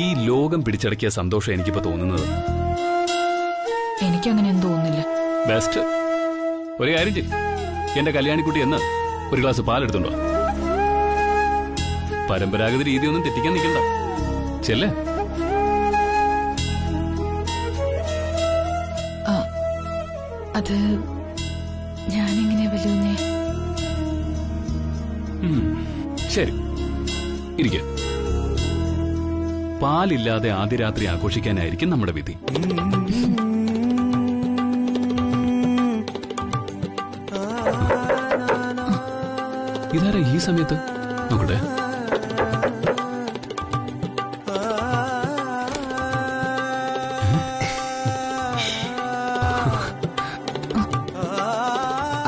ഈ ലോകം പിടിച്ചടക്കിയ സന്തോഷം എനിക്കിപ്പോ തോന്നുന്നത്. എനിക്കങ്ങനെയൊന്നും തോന്നുന്നില്ല. ബെസ്റ്റ്. ഒരു കാര്യം ചെയ്യും, എന്റെ കല്യാണിക്കുട്ടി എന്ന് ഒരു ഗ്ലാസ് പാലെടുത്തുണ്ടോ. പരമ്പരാഗത രീതിയൊന്നും തെറ്റിക്കാൻ നിൽക്കണ്ട. ചെല്ലേ. അത് ഞാനെങ്ങനെയാ വലുന്നേ? ശരി, ഇരിക്ക. പാലില്ലാതെ ആദ്യ രാത്രി ആഘോഷിക്കാനായിരിക്കും നമ്മുടെ വിധി. ഇതാരാ ഈ സമയത്ത്? നോക്കട്ടെ.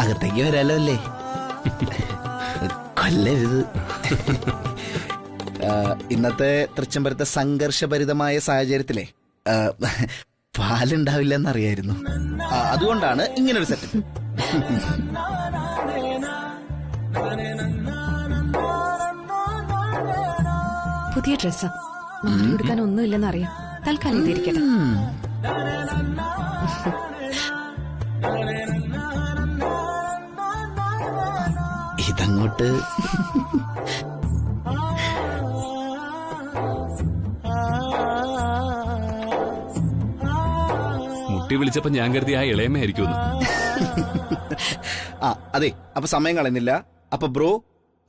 അകത്തേക്ക് വരാലോ അല്ലേ? കൊല്ലരുത്. ഇന്നത്തെ തൃച്ചംബരത്തെ സംഘർഷഭരിതമായ സാഹചര്യത്തിലെ പാലുണ്ടാവില്ലെന്നറിയായിരുന്നു. അതുകൊണ്ടാണ് ഇങ്ങനൊരു സെറ്റ്. പുതിയ ഡ്രസ്സാ, മാറി കൊടുക്കാൻ ഒന്നുമില്ലെന്നറിയാം. തൽക്കാലം ഇതിരിക്കട്ടെ. ഇതങ്ങോട്ട് മുട്ടി വിളിച്ചപ്പോ ഞാൻ കരുതി ആ ഇളയമ്മയായിരിക്കും. അതെ. അപ്പൊ സമയം കളയുന്നില്ല. അപ്പൊ ബ്രോ,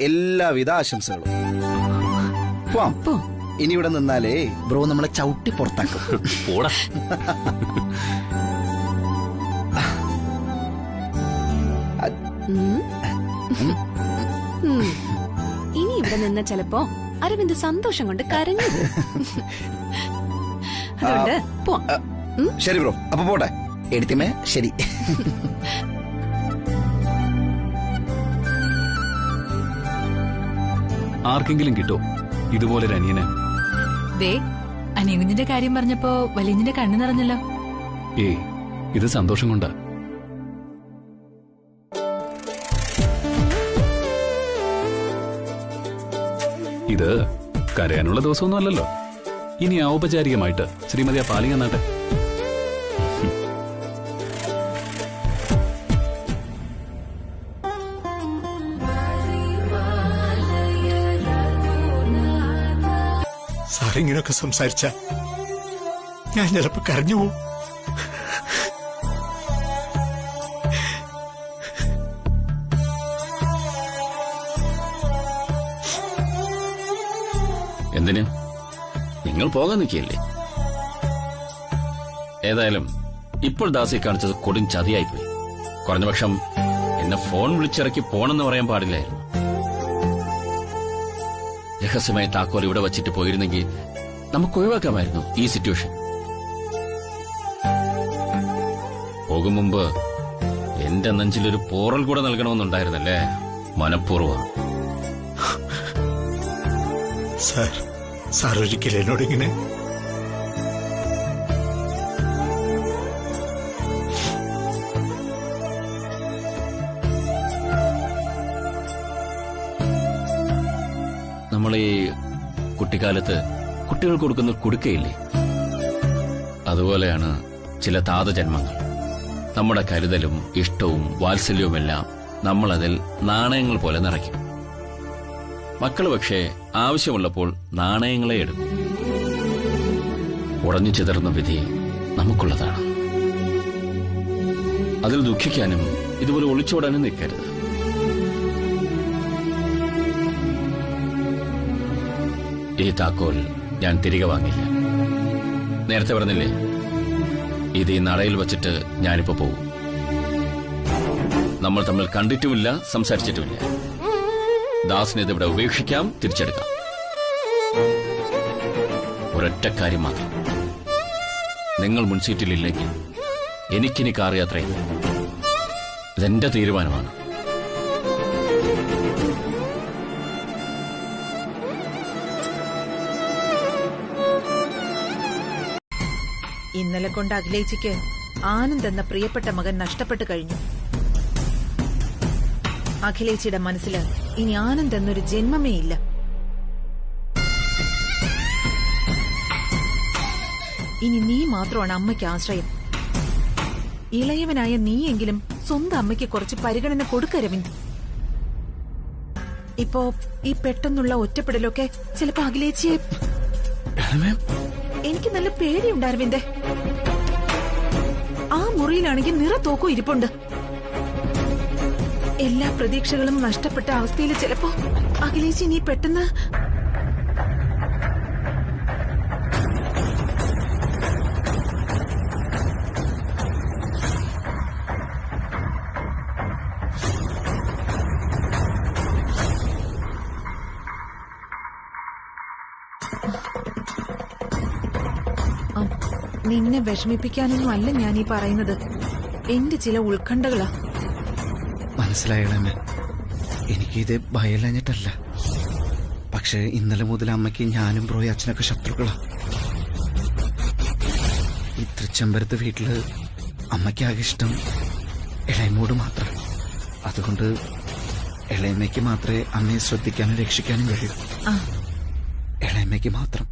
എല്ലാവിധ ആശംസകളും. ഇനി ഇവിടെ നിന്നാലേ ബ്രോ നമ്മളെ ചവിട്ടി പുറത്താക്കും. ഇനി ഇവിടെ നിന്ന് ചിലപ്പോ അരവിന്ദ് സന്തോഷം കൊണ്ട് കരഞ്ഞു. അതുകൊണ്ട് ശരി ബ്രോ, അപ്പൊ പോട്ടെ. എടുത്തിമേ ശരി. ആർക്കെങ്കിലും കിട്ടോ ഇതുപോലൊരു അനിയനെ? അനിയകുഞ്ഞിന്റെ കാര്യം പറഞ്ഞപ്പോ വലിയഞ്ഞിന്റെ കണ്ണു നിറഞ്ഞല്ലോ. ഇത് സന്തോഷം കൊണ്ടാ. ഇത് കരയാനുള്ള ദിവസമൊന്നും അല്ലല്ലോ. ഇനി ഔപചാരികമായിട്ട് ശ്രീമതി ആ പാലിംഗ് എന്നാട്ടെ. സാറിങ്ങനൊക്കെ സംസാരിച്ച ഞാൻ ചിലപ്പോ കരഞ്ഞു പോവും. എന്തിന്? നിങ്ങൾ പോകാൻ നിൽക്കിയല്ലേ? ഏതായാലും ഇപ്പോൾ ദാസി കാണിച്ചത് കൊടും ചതിയായിപ്പോയി. കുറഞ്ഞപക്ഷം എന്നെ ഫോൺ വിളിച്ചിറക്കി പോണെന്ന് പറയാൻ പാടില്ലായിരുന്നു. രഹസ്യമായ താക്കോൽ ഇവിടെ വച്ചിട്ട് പോയിരുന്നെങ്കിൽ നമുക്ക് ഒഴിവാക്കാമായിരുന്നു ഈ സിറ്റുവേഷൻ. പോകും മുമ്പ് എന്റെ നെഞ്ചിലൊരു പോറൽ കൂടെ നൽകണമെന്നുണ്ടായിരുന്നല്ലേ? മനഃപൂർവ്വം. സാർ ഒരിക്കലും എന്നോടിങ്ങനെ നമ്മൾ ഈ കുട്ടിക്കാലത്ത് കുട്ടികൾ കൊടുക്കുന്ന കുടുക്കയില്ലേ, അതുപോലെയാണ് ചില താതജന്മങ്ങൾ. നമ്മുടെ കരുതലും ഇഷ്ടവും വാത്സല്യവുമെല്ലാം നമ്മളതിൽ നാണയങ്ങൾ പോലെ നിറയ്ക്കും. മക്കൾ പക്ഷേ ആവശ്യമുള്ളപ്പോൾ നാണയങ്ങളെ എടുക്കും. ഉടഞ്ഞു ചിതറുന്ന വിധി നമുക്കുള്ളതാണ്. അതിൽ ദുഃഖിക്കാനും ഇതുപോലെ ഒളിച്ചോടാനും നിൽക്കരുത്. ഈ താക്കോൽ ഞാൻ തിരികെ വാങ്ങില്ല. നേരത്തെ പറഞ്ഞില്ലേ, ഇത് ഈ നടയിൽ വച്ചിട്ട് ഞാനിപ്പോ പോകും. നമ്മൾ തമ്മിൽ കണ്ടിട്ടുമില്ല, സംസാരിച്ചിട്ടുമില്ല. ദാസിനെ ഇതിവിടെ ഉപേക്ഷിക്കാം, തിരിച്ചെടുക്കാം. ഒരൊറ്റ കാര്യം മാത്രം, നിങ്ങൾ മുൻസീറ്റിലില്ലെങ്കിൽ എനിക്കിനി കാർ യാത്രയില്ല. ഇതെന്റെ തീരുമാനമാണ്. ഇന്നലെ കൊണ്ട് അഖിലേച്ചിക്ക് ആനന്ദ് എന്ന പ്രിയപ്പെട്ട മകൻ നഷ്ടപ്പെട്ടു കഴിഞ്ഞു. അഖിലേച്ചിയുടെ മനസ്സില് ഇനി ആനന്ദ് എന്നൊരു ജന്മമേ ഇല്ല. ഇനി നീ മാത്രമാണ് അമ്മയ്ക്ക് ആശ്രയം. ഇളയവനായ നീയെങ്കിലും സ്വന്തം അമ്മയ്ക്ക് കുറച്ച് പരിഗണന കൊടുക്ക രവിന്ദ്. ഇപ്പോ ഈ പെട്ടെന്നുള്ള ഒറ്റപ്പെടലൊക്കെ ചിലപ്പോ അഖിലേച്ചിയെ എനിക്ക് നല്ല പേടിയുണ്ട് അരവിന്ദേ. ആ മുറിയിലാണെങ്കിൽ നിറത്തോക്കോ ഇരിപ്പുണ്ട്. എല്ലാ പ്രതീക്ഷകളും നഷ്ടപ്പെട്ട അവസ്ഥയിൽ ചിലപ്പോ അഖിലേച്ചി നീ പെട്ടെന്ന് നിന്നെ വിഷമിപ്പിക്കാനൊന്നും അല്ല ഞാൻ ഈ പറയുന്നത്. എന്റെ ചില ഉത്കണ്ഠകളാ. മനസ്സിലായളമ്മ, എനിക്കിത് ഭയലഞ്ഞിട്ടല്ല. പക്ഷെ ഇന്നലെ മുതൽ അമ്മയ്ക്ക് ഞാനും ബ്രോയും അച്ഛനൊക്കെ ശത്രുക്കളാ. ഈ തൃച്ചംബരത്ത് വീട്ടില് അമ്മയ്ക്കാകെ ഇഷ്ടം ഇളയമോട് മാത്രം. അതുകൊണ്ട് ഇളയമ്മയ്ക്ക് മാത്രമേ അമ്മയെ ശ്രദ്ധിക്കാനും രക്ഷിക്കാനും കഴിയൂ. ഇളയമ്മയ്ക്ക് മാത്രം.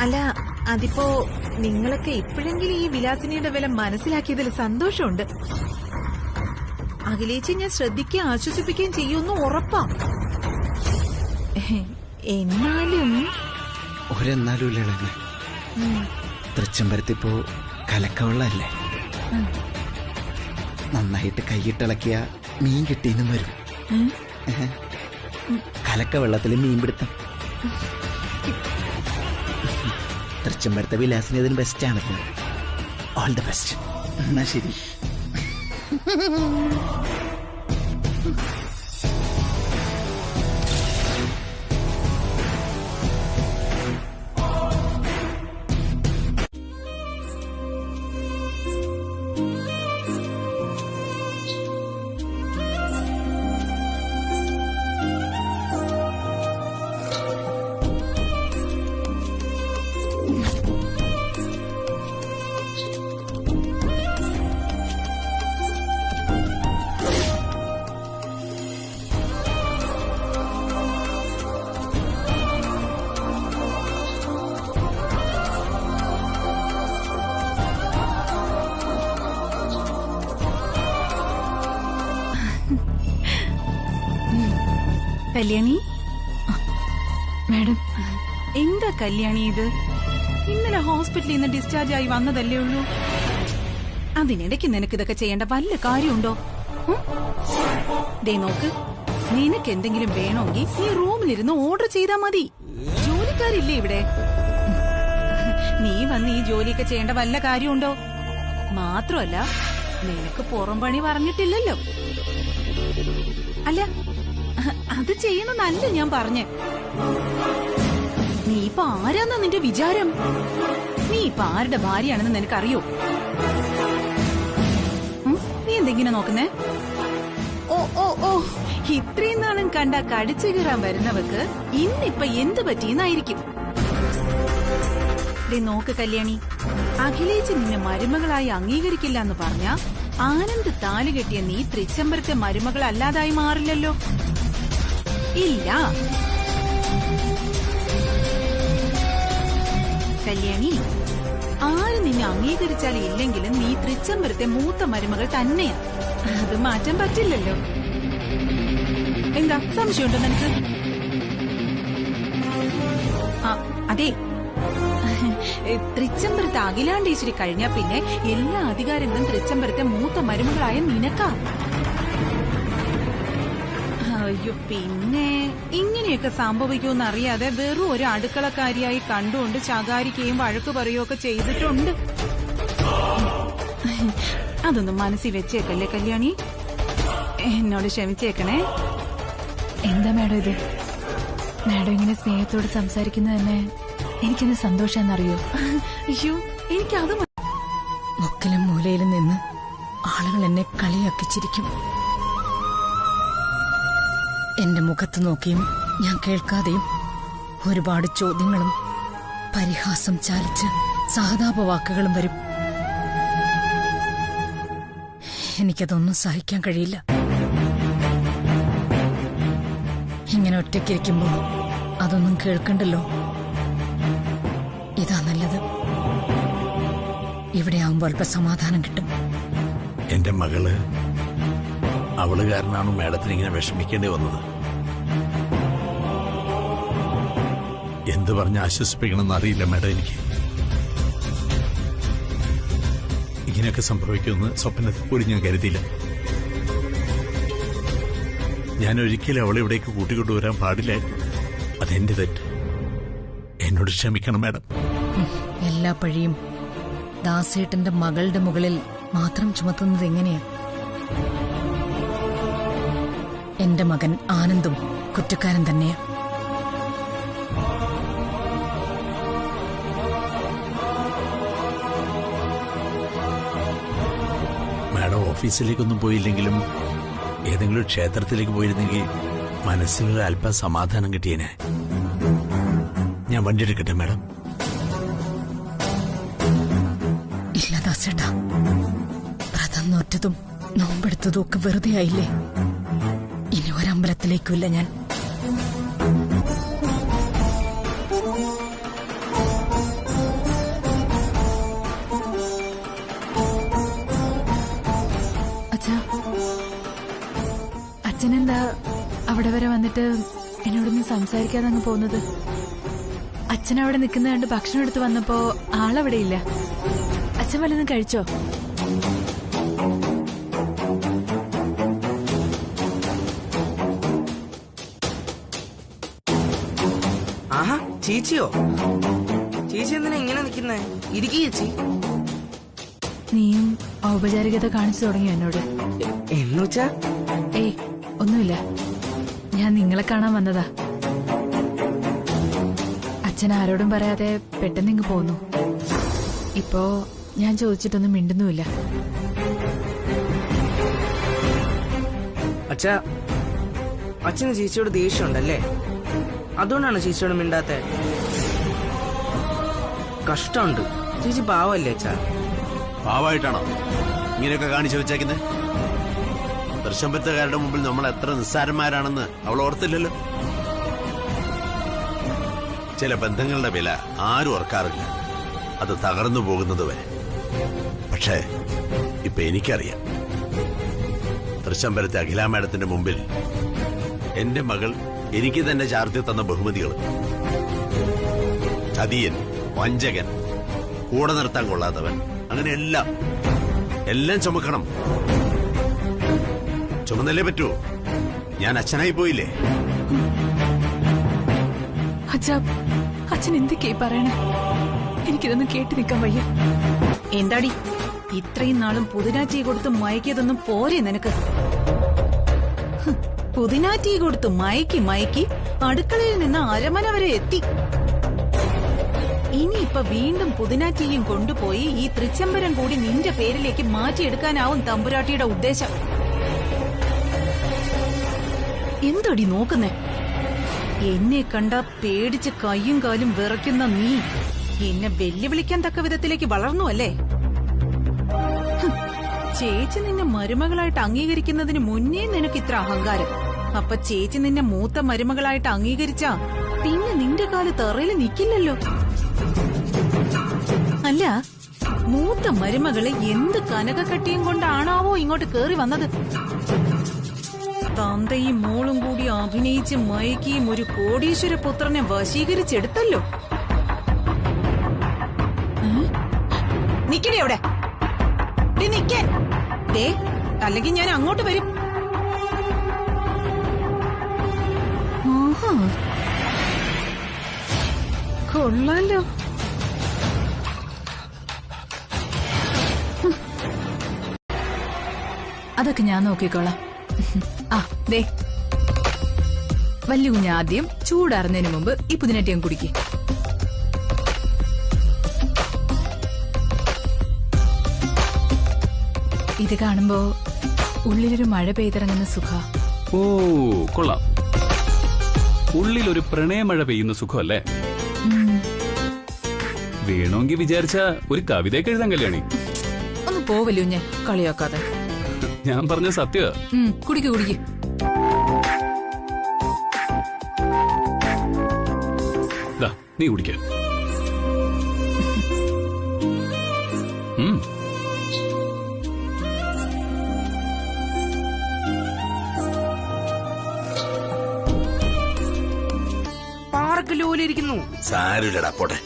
അല്ല, അതിപ്പോ നിങ്ങളൊക്കെ ഇപ്പോഴെങ്കിലും ഈ വിലാസിനിയുടെ വില മനസ്സിലാക്കിയതിൽ സന്തോഷമുണ്ട്. അഖിലേച്ചി ഞാൻ ശ്രദ്ധിക്കുകയും ആശ്വസിപ്പിക്കുകയും ചെയ്യുമെന്ന് ഉറപ്പാ. എന്നാലും ഒരെന്നാലും ഇല്ല ഇളയമ്മ. തൃച്ചംബരത്തിപ്പോ കലക്കവെള്ളല്ലേ. നന്നായിട്ട് കൈയിട്ടിളക്കിയ മീൻ കിട്ടിയെന്നും വരും. കലക്കവെള്ളത്തിൽ മീൻ പിടുത്തം. തൃച്ചംബരത്തെ വിലാസിനി അതിന് ബെസ്റ്റ് ആണ്. All the best. എന്നാ ശരി. കല്യാണി, മാഡം, എന്താ കല്യാണി ഇത്? ഇന്നലെ ഹോസ്പിറ്റലിൽ നിന്ന് ഡിസ്ചാർജ് ആയി വന്നതല്ലേ ഉള്ളൂ. അതിനിടയ്ക്ക് നിനക്ക് ഇതൊക്കെ ചെയ്യേണ്ട വല്ല കാര്യമുണ്ടോ? ദേ നോക്ക്, നിനക്ക് എന്തെങ്കിലും വേണമെങ്കിൽ നീ റൂമിലിരുന്ന് ഓർഡർ ചെയ്താ മതി. ജോലിക്കാരില്ലേ ഇവിടെ? നീ വന്ന് ഈ ജോലിയൊക്കെ ചെയ്യേണ്ട വല്ല കാര്യമുണ്ടോ? മാത്രമല്ല നിനക്ക് പുറം പണി പറഞ്ഞിട്ടില്ലല്ലോ. അല്ല, അത് ചെയ്യുന്നതല്ല ഞാൻ പറഞ്ഞേ. നീ ഇപ്പൊ ആരാന്നാ നിന്റെ വിചാരം? നീ ഇപ്പൊ ആരുടെ ഭാര്യയാണെന്ന് നിനക്കറിയോ? നീ എന്തെങ്കിലും നോക്കുന്നേ? ഓ ഓ ഓ, ഇത്രയും നാളും കണ്ട കടിച്ചു കീറാൻ വരുന്നവർക്ക് ഇന്നിപ്പൊ എന്ത് പറ്റിയെന്നായിരിക്കും. നോക്ക് കല്യാണി, അഖിലേച്ചി നിന്നെ മരുമകളായി അംഗീകരിക്കില്ല എന്ന് പറഞ്ഞ ആനന്ദ് താലി കെട്ടിയ നീ തൃച്ചംബരത്തെ മരുമകൾ അല്ലാതായി മാറില്ലല്ലോ. ഇല്ല കല്യാണി, ആര് നിന്നെ അംഗീകരിച്ചാലും ഇല്ലെങ്കിലും നീ തൃച്ചംബരത്തെ മൂത്ത മരുമകൾ തന്നെയാ. അത് മാറ്റാൻ പറ്റില്ലല്ലോ. എന്താ സംശയമുണ്ടോ നിനക്ക്? അതെ, തൃച്ചംബരത്തെ അഖിലാണ്ടേശ്വരി കഴിഞ്ഞാ പിന്നെ എല്ലാ അധികാരങ്ങളും തൃച്ചംബരത്തെ മൂത്ത മരുമകളായ നിനക്കാ. അയ്യോ, പിന്നെ ഇങ്ങനെയൊക്കെ സംഭവിക്കുമെന്ന് അറിയാതെ വെറും ഒരു അടുക്കളക്കാരിയായി കണ്ടുകൊണ്ട് ശകാരിക്കുകയും വഴക്ക് പറയുകയൊക്കെ ചെയ്തിട്ടുണ്ട്. അതൊന്നും മനസ്സിൽ വെച്ചേക്കല്ലേ കല്യാണി, എന്നോട് ക്ഷമിച്ചേക്കണേ. എന്താ മാഡം ഇത്? മാഡം ഇങ്ങനെ സ്നേഹത്തോട് സംസാരിക്കുന്നത് തന്നെ എനിക്കെന്ന് സന്തോഷാന്നറിയോ? അയ്യോ, എനിക്കത് മുക്കിലും മൂലയിലും നിന്ന് ആളുകൾ എന്നെ കളിയാക്കിച്ചിരിക്കും. എന്റെ മുഖത്ത് നോക്കിയും ഞാൻ കേൾക്കാതെയും ഒരുപാട് ചോദ്യങ്ങളും പരിഹാസം ചാലിച്ച് സഹതാപവാക്കുകളും വരും. എനിക്കതൊന്നും സഹിക്കാൻ കഴിയില്ല. ഇങ്ങനെ ഒറ്റയ്ക്കിരിക്കുമ്പോ അതൊന്നും കേൾക്കണ്ടല്ലോ. ഇതാ ഇവിടെ ആവുമ്പോൾ അല്പ സമാധാനം കിട്ടും. എന്റെ മകള് അവള് കാരണമാണ് മാഡത്തിന് ഇങ്ങനെ വിഷമിക്കേണ്ടി വന്നത്. എന്ത് പറഞ്ഞ് ആശ്വസിപ്പിക്കണമെന്ന് അറിയില്ല മാഡം. എനിക്ക് ഇങ്ങനെയൊക്കെ സംഭവിക്കുമെന്ന് സ്വപ്നത്തിൽ പോലും ഞാൻ കരുതിയില്ല. ഞാൻ ഒരിക്കലും അവളെ ഇവിടേക്ക് കൂട്ടിക്കൊണ്ടുവരാൻ പാടില്ലായിരുന്നു. അതെന്റെ തെറ്റ്. എന്നോട് ക്ഷമിക്കണം മാഡം. എല്ലാ പഴിയും ദാസേട്ടന്റെ മകളുടെ മുകളിൽ മാത്രം ചുമത്തുന്നത് എങ്ങനെയാ? എന്റെ മകൻ ആനന്ദും കുറ്റക്കാരൻ തന്നെയാ. മാഡം ഓഫീസിലേക്കൊന്നും പോയില്ലെങ്കിലും ഏതെങ്കിലും ക്ഷേത്രത്തിലേക്ക് പോയിരുന്നെങ്കിൽ മനസ്സിനൊരു അല്പം സമാധാനം കിട്ടിയേനെ. ഞാൻ വണ്ടി എടുക്കട്ടെ മാഡം? ഇല്ല ദാസേട്ടാ, വ്രതം നോറ്റതും നോമ്പെടുത്തതും ഒക്കെ വെറുതെ ആയില്ലേ. ഇനി ഒരമ്പലത്തിലേക്കുമില്ല ഞാൻ. അച്ഛനെന്താ അവിടെ വരെ വന്നിട്ട് എന്നോടൊന്നും സംസാരിക്കാതെ അങ്ങ് പോകുന്നത്? അച്ഛൻ അവിടെ നിൽക്കുന്ന കണ്ട് ഭക്ഷണം എടുത്ത് വന്നപ്പോ ആളവിടെ ഇല്ല. അച്ഛൻ വല്ലതും കഴിച്ചോ? ആഹാ, ചേച്ചിയോ? ചേച്ചി എന്തിനാ ഇങ്ങനെ നിൽക്കുന്നേ? ഇരിക്കേ ചേച്ചി. നീയും ഔപചാരികത കാണിച്ചു തുടങ്ങി എന്നോട്. എന്നുവെച്ചാ? ഏയ് ഒന്നുമില്ല, ഞാൻ നിങ്ങളെ കാണാൻ വന്നതാ. അച്ഛൻ ആരോടും പറയാതെ പെട്ടെന്ന് ഇങ്ങ് പോന്നു. ഇപ്പോ ഞാൻ ചോദിച്ചിട്ടൊന്നും മിണ്ടുന്നുമില്ല. അച്ഛാ, അച്ഛന് ചേച്ചിയോട് ദേഷ്യമുണ്ടല്ലേ? അതുകൊണ്ടാണ് ചേച്ചിയോട് മിണ്ടാത്തെ? കഷ്ടമുണ്ട്. ചേച്ചി പാവല്ലേ അച്ഛാ? പാവായിട്ടാണോ ഇങ്ങനെയൊക്കെ കാണിച്ചു വെച്ചേക്കുന്നത്? ദൃശ്യമ്പത്തുകാരുടെ മുമ്പിൽ നമ്മൾ എത്ര നിസ്സാരന്മാരാണെന്ന് അവൾ ഓർത്തില്ലല്ലോ. ചില ബന്ധങ്ങളുടെ വില ആരും ഓർക്കാറില്ല, അത് തകർന്നു പോകുന്നത് വരെ. പക്ഷേ ഇപ്പൊ എനിക്കറിയാം, തൃശ്ശമ്പരത്തെ അഖില മാഡത്തിന്റെ മുമ്പിൽ എന്റെ മകൾ എനിക്ക് തന്നെ ചാർത്തി തന്ന ബഹുമതികൾ, ചതിയൻ, വഞ്ചകൻ, കൂടെ നിർത്താൻ കൊള്ളാത്തവൻ, അങ്ങനെ എല്ലാം ചുമക്കണം. ചുമന്നല്ലേ പറ്റൂ. ഞാൻ അച്ഛനായി പോയില്ലേ? അച്ഛൻ എന്തൊക്കെയായി പറയണേ? എനിക്കിതൊന്നും കേട്ട് നിൽക്കാൻ വയ്യ. എന്താടി ഇത്രയും നാളും പുതിനാറ്റി കൊടുത്ത് മയക്കിയതൊന്നും പോരെ നിനക്ക്? പുതിനാറ്റി കൊടുത്ത് മയക്കി അടുക്കളയിൽ നിന്ന് അരമന വരെ എത്തി. ഇനിയിപ്പൊ വീണ്ടും പുതിനാറ്റിയും കൊണ്ടുപോയി ഈ തൃച്ചംബരം കൂടി നിന്റെ പേരിലേക്ക് മാറ്റിയെടുക്കാനാവും തമ്പുരാട്ടിയുടെ ഉദ്ദേശം. എന്തടി നോക്കുന്നേ? എന്നെ കണ്ട പേടിച്ച് കയ്യും കാലും വിറയ്ക്കുന്ന നീ എന്നെ വെല്ലുവിളിക്കാൻ തക്ക വിധത്തിലേക്ക് വളർന്നു അല്ലേ? ചേച്ചി നിന്നെ മരുമകളായിട്ട് അംഗീകരിക്കുന്നതിന് മുന്നേ നിനക്ക് ഇത്ര അഹങ്കാരം. അപ്പൊ ചേച്ചി നിന്നെ മൂത്ത മരുമകളായിട്ട് അംഗീകരിച്ചാ പിന്നെ നിന്റെ കാല് തറയിൽ നിൽക്കില്ലല്ലോ. അല്ല, മൂത്ത മരുമകളെ എന്ത് കനകക്കട്ടിയും കൊണ്ടാണാവോ ഇങ്ങോട്ട് കേറി വന്നത്? തന്തയും മോളും കൂടി അഭിനയിച്ച് മയക്കിയും ഒരു കോടീശ്വര പുത്രനെ വശീകരിച്ചെടുത്തല്ലോ. നിക്കടി അവിടെ, നിക്കേ. ദേ, അല്ലെങ്കിൽ ഞാൻ അങ്ങോട്ട് വരും. കൊള്ളാലോ. അതൊക്കെ ഞാൻ നോക്കിക്കോളാം. ആ ദേ, വല്യ കുഞ്ഞ് ആദ്യം ചൂടാറുന്നതിന് മുമ്പ് ഈ പുതിനട്ടിയും കുടിക്ക്. ഇത് കാണുമ്പോ ഉള്ളിലൊരു മഴ പെയ്തിറങ്ങുന്ന സുഖ. ഓ കൊള്ളാം. ഉള്ളിലൊരു പ്രണയമഴ പെയ്യുന്ന സുഖമല്ലേ? വേണമെങ്കിൽ വിചാരിച്ച ഒരു കവിതയൊക്കെ എഴുതാൻ കല്യാണി. ഒന്ന് പോവല്ലോ ഞാൻ കളിയാക്കാതെ. ഞാൻ പറഞ്ഞ സത്യ. കുടിക്ക്. നീ കുടിക്ക. പോലെ ഇരിക്കുന്നു. സാരില്ലടാ പോട്ടെ.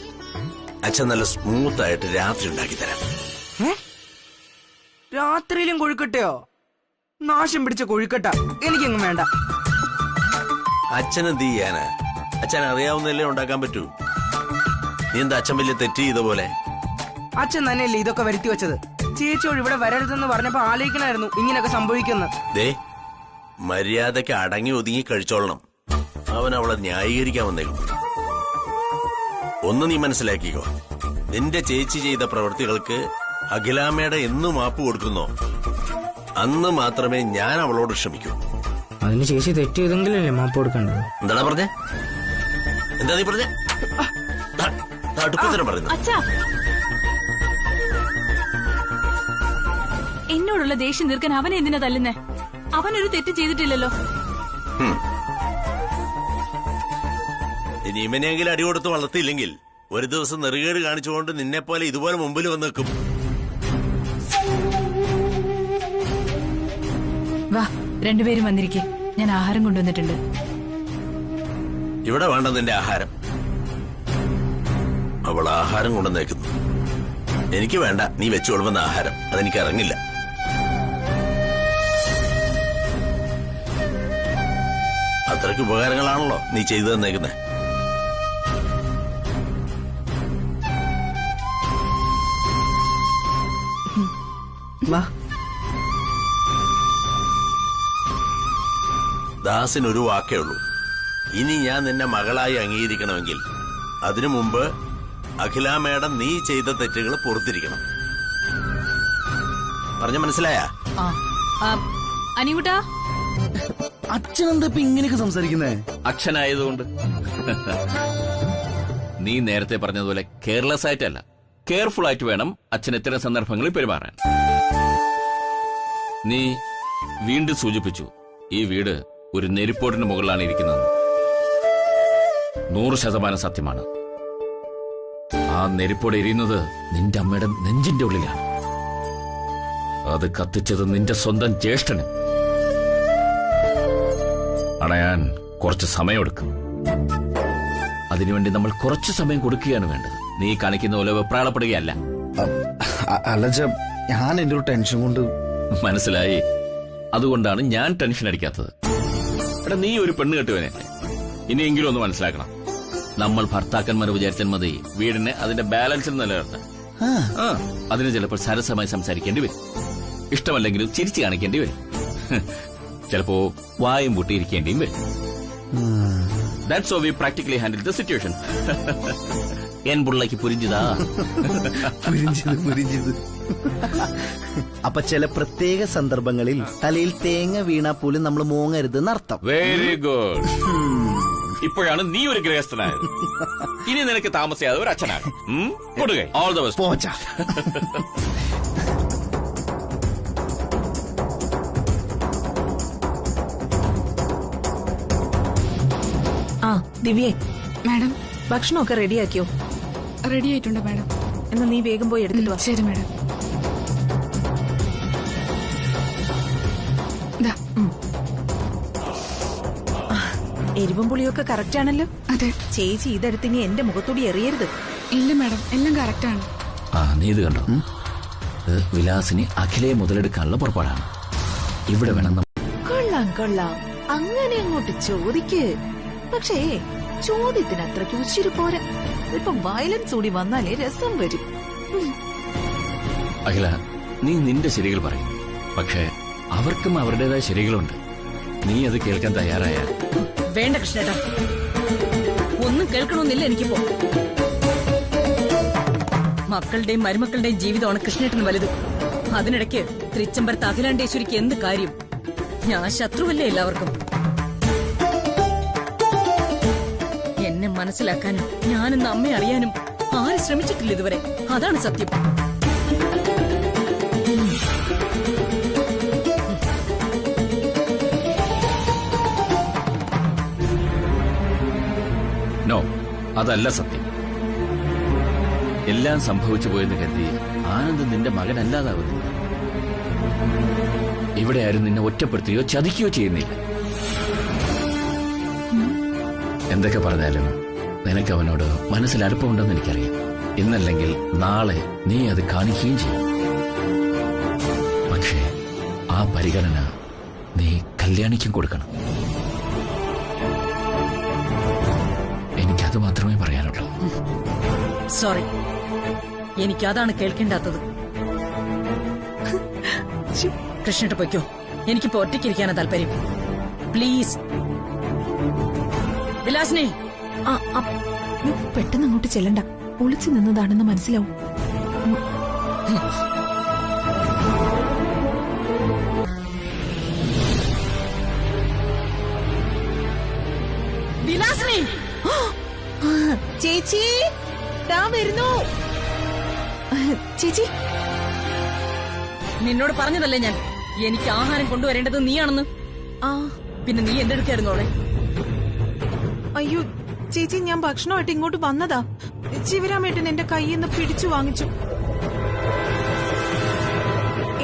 അച്ഛൻ നല്ല സ്മൂത്ത് ആയിട്ട് രാത്രി ഉണ്ടാക്കി തരാം. രാത്രിയിലും കൊഴുക്കട്ടയോ? നാശം പിടിച്ച കൊഴുക്കട്ട എനിക്കെങ്ങും വേണ്ട. അച്ഛൻ എന്ത് ചെയ്യാനാ? അച്ഛൻ അറിയാവുന്നല്ലേ ഉണ്ടാക്കാൻ പറ്റൂ. നീ എന്താ അച്ഛൻ വലിയ തെറ്റ് ചെയ്ത പോലെ? അച്ഛൻ തന്നെയല്ലേ ഇതൊക്കെ വരുത്തി വെച്ചത്. ചേച്ചിയോട് ഇവിടെ വരരുതെന്ന് പറഞ്ഞപ്പോ ആലോചിക്കണായിരുന്നു ഇങ്ങനെയൊക്കെ സംഭവിക്കുന്ന. ദേ, മര്യാദയ്ക്ക് അടങ്ങി ഒതുങ്ങി കഴിച്ചോളണം. അവൻ അവളെ ന്യായീകരിക്കാൻ വന്നേക്കും. ഒന്ന് നീ മനസ്സിലാക്കിക്കോ, നിന്റെ ചേച്ചി ചെയ്ത പ്രവൃത്തികൾക്ക് അഖിലാമ്മയുടെ എന്ന് മാപ്പ് കൊടുക്കുന്നോ അന്ന് മാത്രമേ ഞാൻ അവളോട് ക്ഷമിക്കൂ. അതിന് ചേച്ചി തെറ്റ് ചെയ്തെങ്കിലല്ലേ മാപ്പ് കൊടുക്കേണ്ടത്? എന്താടാ പറഞ്ഞേ? എന്താ നീ പറഞ്ഞേ? അടുപ്പത്തരം പറയുന്നു. അച്ഛാ, എന്നോടുള്ള ദേഷ്യം തീർക്കാൻ അവനെ എന്തിനാ തല്ലുന്നേ? അവനൊരു തെറ്റ് ചെയ്തിട്ടില്ലല്ലോ. ഇനി ഇവനെങ്കിലും അടി കൊടുത്ത് വളർത്തിയില്ലെങ്കിൽ ഒരു ദിവസം നെറുകേട് കാണിച്ചുകൊണ്ട് നിന്നെ പോലെ ഇതുപോലെ മുമ്പിൽ വന്ന് നിൽക്കും. വാ, രണ്ടുപേരും വന്നിരിക്കെ. ഞാൻ ആഹാരം കൊണ്ടുവന്നിട്ടുണ്ട്. ഇവിടെ വേണ്ട നിന്റെ ആഹാരം. അവൾ ആഹാരം കൊണ്ടുവന്നേക്കുന്നു. എനിക്ക് വേണ്ട നീ വെച്ചു കൊടുക്കുന്ന ആഹാരം. അതെനിക്ക് ഇറങ്ങില്ല. അത്രയ്ക്ക് ഉപകാരങ്ങളാണല്ലോ നീ ചെയ്തു തന്നേക്കുന്നേ. ദാസിനൊരു വാക്കേ ഉള്ളൂ. ഇനി ഞാൻ നിന്നെ മകളായി അംഗീകരിക്കണമെങ്കിൽ അതിനു മുമ്പ് അഖില മേഡം നീ ചെയ്ത തെറ്റുകൾ പുറത്തിരിക്കണം. പറഞ്ഞ മനസ്സിലായ? അനികുട്ടാ, അച്ഛനെന്താ ഇപ്പൊ ഇങ്ങനെയൊക്കെ സംസാരിക്കുന്നേ? അച്ഛനായതുകൊണ്ട്. നീ നേരത്തെ പറഞ്ഞതുപോലെ കെയർലെസ് ആയിട്ടല്ല, കെയർഫുൾ ആയിട്ട് വേണം അച്ഛൻ ഇത്തരം സന്ദർഭങ്ങളിൽ പെരുമാറാൻ. നീ വീണ്ടും സൂചിപ്പിച്ചു ഈ വീട് ഒരു നെരിപ്പോടിന് മുകളിലാണ് ഇരിക്കുന്നത്. 100% സത്യമാണ്. ആ നെരിപ്പോട് എരിയുന്നത് നിന്റെ അമ്മയുടെ നെഞ്ചിന്റെ ഉള്ളിലാണ്. അത് കത്തിച്ചത് നിന്റെ സ്വന്തം ജ്യേഷ്ഠന്. അണയാൻ കുറച്ച് സമയമെടുക്കും. അതിനുവേണ്ടി നമ്മൾ കുറച്ച് സമയം കൊടുക്കുകയാണ് വേണ്ടത്. നീ കാണിക്കുന്ന പോലെ വെപ്രാളപ്പെടുകയല്ല. അല്ല, ഞാൻ എന്റെ ഒരു ടെൻഷൻ കൊണ്ട്. മനസ്സിലായി. അതുകൊണ്ടാണ് ഞാൻ ടെൻഷൻ അടിക്കാത്തത്. എടാ, നീ ഒരു പെണ്ണ് കെട്ടുവനെ. ഇനിയെങ്കിലും ഒന്ന് മനസ്സിലാക്കണം. നമ്മൾ ഭർത്താക്കന്മാർ വിചാരിച്ചാൽ മതി വീടിനെ അതിന്റെ ബാലൻസിൽ നിലനിർത്താൻ. അതിന് ചിലപ്പോൾ സരസമായി സംസാരിക്കേണ്ടി വരും. ഇഷ്ടമല്ലെങ്കിലും ചിരിച്ചു കാണിക്കേണ്ടി വരും. ചിലപ്പോ വായും പൂട്ടിയിരിക്കേണ്ടിയും വരും. That's how we practically handle the situation. എൻ പുള്ളക്ക് പുരിഞ്ചിതാ. അപ്പൊ ചില പ്രത്യേക സന്ദർഭങ്ങളിൽ തലയിൽ തേങ്ങ വീണാ പോലും നമ്മൾ മോങ്ങരുതെന്ന് അർത്ഥം. Very good. ഇപ്പോഴാണ് നീ ഒരു ഗൃഹസ്ഥനായത്. ഇനി നിനക്ക് താമസിയാതെ ഒരു അച്ഛനാകും. കൊടുകൈ. All the best. പോച്ചാ. ആ ദിവ്യേ, മാഡം, ഭക്ഷണമൊക്കെ റെഡിയാക്കിയോ? റെഡി ആയിട്ടുണ്ട് മാഡം. എന്നാ നീ വേഗം പോയി എടുത്തിട്ട് വാ. ശരി മാഡം. എരിവും പുളിയൊക്കെ കറക്റ്റ് ആണല്ലോ. അതെ ചേച്ചി ഇതെടുത്ത് ഇനി എന്റെ മുഖത്തോടി എറിയരുത്. ഇല്ല മാഡം, എല്ലാം കറക്റ്റ് ആണ്. നീ ഇത് കണ്ടോ? വിലാസിനി അഖിലയെ മുതലെടുക്കാനുള്ള പുറപ്പാടാണ്. ഇവിടെ വേണം. കൊള്ളാം കൊള്ളാം, അങ്ങനെ അങ്ങോട്ട് ചോദിക്ക്. പക്ഷേ ചോദ്യത്തിന് അത്രയ്ക്ക് ഉച്ചിരി പോരാ. ഇപ്പം വയലൻസ് കൂടി വന്നാലേ രസം വരും. അഖില, നീ നിന്റെ ശരികൾ പറയും. പക്ഷേ അവർക്കും അവരുടേതായ ശരികളുണ്ട്. നീ അത് കേൾക്കാൻ തയ്യാറായ? വേണ്ട കൃഷ്ണേട്ടാ, ഒന്നും കേൾക്കണമെന്നില്ല എനിക്കിപ്പോ. മക്കളുടെയും മരുമക്കളുടെയും ജീവിതമാണ് കൃഷ്ണേട്ടന് വലുത്. അതിനിടയ്ക്ക് തൃച്ചംബരത്ത് അഖിലാണ്ടേശ്വരിക്ക് എന്ത് കാര്യം? ഞാൻ ശത്രുവല്ലേ എല്ലാവർക്കും. എന്നെ മനസ്സിലാക്കാനും ഞാനെന്ന് അമ്മയെ അറിയാനും ആരും ശ്രമിച്ചിട്ടില്ല ഇതുവരെ. അതാണ് സത്യം. നോ, അതല്ല സത്യം. എല്ലാം സംഭവിച്ചു പോയെന്ന് കരുതി ആനന്ദ് നിന്റെ മകനല്ലാതാവുന്നു. ഇവിടെ ആരും നിന്നെ ഒറ്റപ്പെടുത്തുകയോ ചതിക്കുകയോ ചെയ്യുന്നില്ല. എന്തൊക്കെ പറഞ്ഞാലും നിനക്ക് അവനോട് മനസ്സിൽ അടുപ്പമുണ്ടെന്ന് എനിക്കറിയാം. ഇന്നല്ലെങ്കിൽ നാളെ നീ അത് കാണിക്കുകയും ചെയ്യും. പക്ഷേ ആ പരിഗണന നീ കല്യാണിക്കും കൊടുക്കണം. എനിക്കത് മാത്രമേ പറയാനുള്ളൂ. സോറി, എനിക്കതാണ് കേൾക്കേണ്ടാത്തത്. കൃഷ്ണട്ട് പൊയ്ക്കോ, എനിക്കിപ്പോ ഒറ്റയ്ക്കിരിക്കാനാ താല്പര്യം. പ്ലീസ് വിലാസിനെ. പെട്ടെന്ന് അങ്ങോട്ട് ചെല്ലണ്ട, ഒളിച്ചു നിന്നതാണെന്ന് മനസ്സിലാവും. വിലാസിനെ. ചേച്ചി ദാ വരുന്നു. ചേച്ചി, നിന്നോട് പറഞ്ഞതല്ലേ ഞാൻ എനിക്ക് ആഹാരം കൊണ്ടുവരേണ്ടത് നീയാണെന്ന്. പിന്നെ നീ എന്റെ അടുക്കായിരുന്നോളെ. അയ്യോ ചേച്ചി, ഞാൻ ഭക്ഷണമായിട്ട് ഇങ്ങോട്ട് വന്നതാ. ശിവരാമേട്ടൻ എന്റെ കയ്യിൽ നിന്ന് പിടിച്ചു വാങ്ങിച്ചു.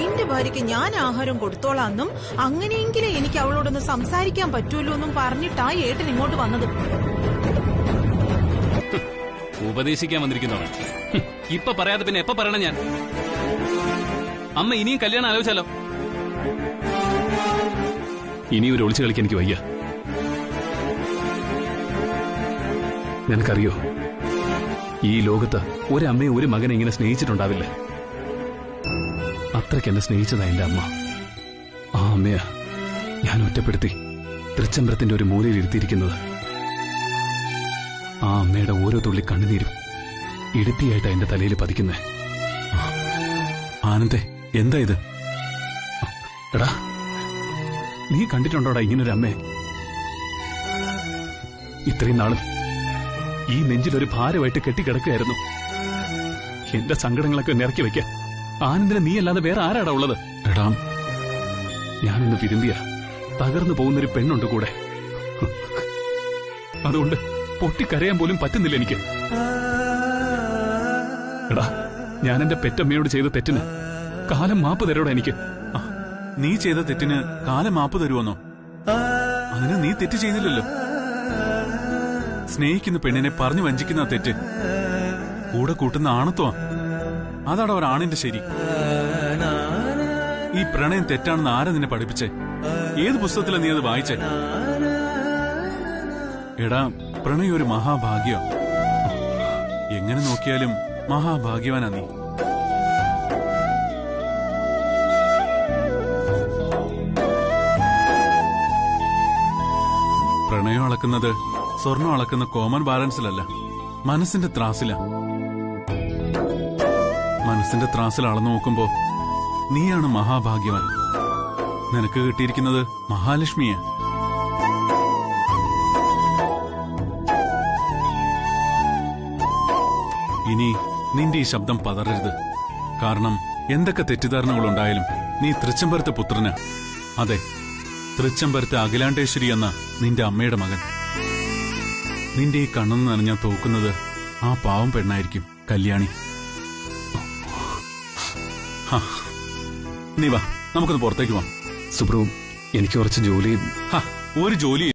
എന്റെ ഭാര്യയ്ക്ക് ഞാൻ ആഹാരം കൊടുത്തോളാന്നും അങ്ങനെയെങ്കിലും എനിക്ക് അവളോടൊന്ന് സംസാരിക്കാൻ പറ്റുമല്ലോ എന്നും പറഞ്ഞിട്ടാ ഏട്ടൻ ഇങ്ങോട്ട് വന്നത്. ഉപദേശിക്കാൻ വന്നിരിക്കുന്നവർ ഇപ്പൊ പറയാതെ പിന്നെ എപ്പ പറയണം ഞാൻ? അമ്മ ഇനിയും കല്യാണം ആലോചിച്ചാലോ? ഇനി ഒരു ഒളിച്ചു കളിക്കാൻ എനിക്ക് വയ്യ. നിനക്കറിയോ, ഈ ലോകത്ത് ഒരമ്മയെ ഒരു മകനെ ഇങ്ങനെ സ്നേഹിച്ചിട്ടുണ്ടാവില്ല. അത്രയ്ക്ക് എന്നെ സ്നേഹിച്ചതാ എന്റെ അമ്മ. ആ അമ്മയാ ഞാൻ ഒറ്റപ്പെടുത്തി തൃച്ചംബരത്തിന്റെ ഒരു മൂലയിൽ ഇരുത്തിയിരിക്കുന്നത്. ആ അമ്മയുടെ ഓരോ തുള്ളി കണ്ണുനീരും ഇടുത്തിയായിട്ടാ എന്റെ തലയിൽ പതിക്കുന്നേ. ആനന്ദേ, എന്താ ഇത്? എടാ, നീ കണ്ടിട്ടുണ്ടോടാ ഇങ്ങനൊരു അമ്മയെ? ഇത്രയും നാളും ഈ നെഞ്ചിലൊരു ഭാരമായിട്ട് കെട്ടിക്കിടക്കുകയായിരുന്നു. എന്റെ സങ്കടങ്ങളൊക്കെ നിറക്കി വെക്കാൻ ആനന്ദിനെ നീ അല്ലാതെ വേറെ ആരാടാ ഉള്ളത്? എടാ, ഞാനിന്ന് വിരുമ്പിയ തകർന്നു പോകുന്നൊരു പെണ്ണുണ്ട് കൂടെ. അതുകൊണ്ട് പൊട്ടിക്കരയാൻ പോലും പറ്റുന്നില്ല എനിക്ക്. എടാ, ഞാൻ എന്റെ പെറ്റമ്മയോട് ചെയ്ത തെറ്റിന് കാലം മാപ്പ് തരോടാ എനിക്ക്. നീ ചെയ്ത തെറ്റിന് കാലം മാപ്പ് തരുവെന്നോ? അതിന് നീ തെറ്റ് ചെയ്തില്ലല്ലോ. സ്നേഹിക്കുന്ന പെണ്ണിനെ പറഞ്ഞു വഞ്ചിക്കുന്ന തെറ്റ് കൂടെ കൂട്ടുന്ന ആണത്വമാ. അതാടാ ഒരാണിന്റെ ശരി. ഈ പ്രണയം തെറ്റാണെന്ന് ആരാ നിന്നെ പഠിപ്പിച്ചേ? ഏത് പുസ്തകത്തിലാ നീ അത് വായിച്ചേ? എടാ, പ്രണയം ഒരു മഹാഭാഗ്യ. എങ്ങനെ നോക്കിയാലും മഹാഭാഗ്യവാനാ നീ. പ്രണയം അളക്കുന്നത് സ്വർണം അളക്കുന്ന കോമൺ ബാലൻസിലല്ല, മനസ്സിന്റെ ത്രാസില. മനസ്സിന്റെ ത്രാസിൽ അളന്നു നോക്കുമ്പോ നീയാണ് മഹാഭാഗ്യവാൻ. നിനക്ക് കിട്ടിയിരിക്കുന്നത് മഹാലക്ഷ്മിയാ. ഇനി നിന്റെ ഈ ശബ്ദം പതറരുത്. കാരണം എന്തൊക്കെ തെറ്റിദ്ധാരണകളുണ്ടായാലും നീ തൃച്ചംബരത്തെ പുത്രന്. അതെ, തൃച്ചംബരത്തെ അഖിലാണ്ടേശ്വരി എന്ന നിന്റെ അമ്മയുടെ മകൻ. നിന്റെ ഈ കണ്ണെന്ന് നനഞ്ഞാൽ തോക്കുന്നത് ആ പാവം പെണ്ണായിരിക്കും, കല്യാണി. നീ വാ, നമുക്കൊന്ന് പുറത്തേക്ക് പോവാം. സുബ്രു, എനിക്ക് കുറച്ച് ജോലി. ഒരു ജോലി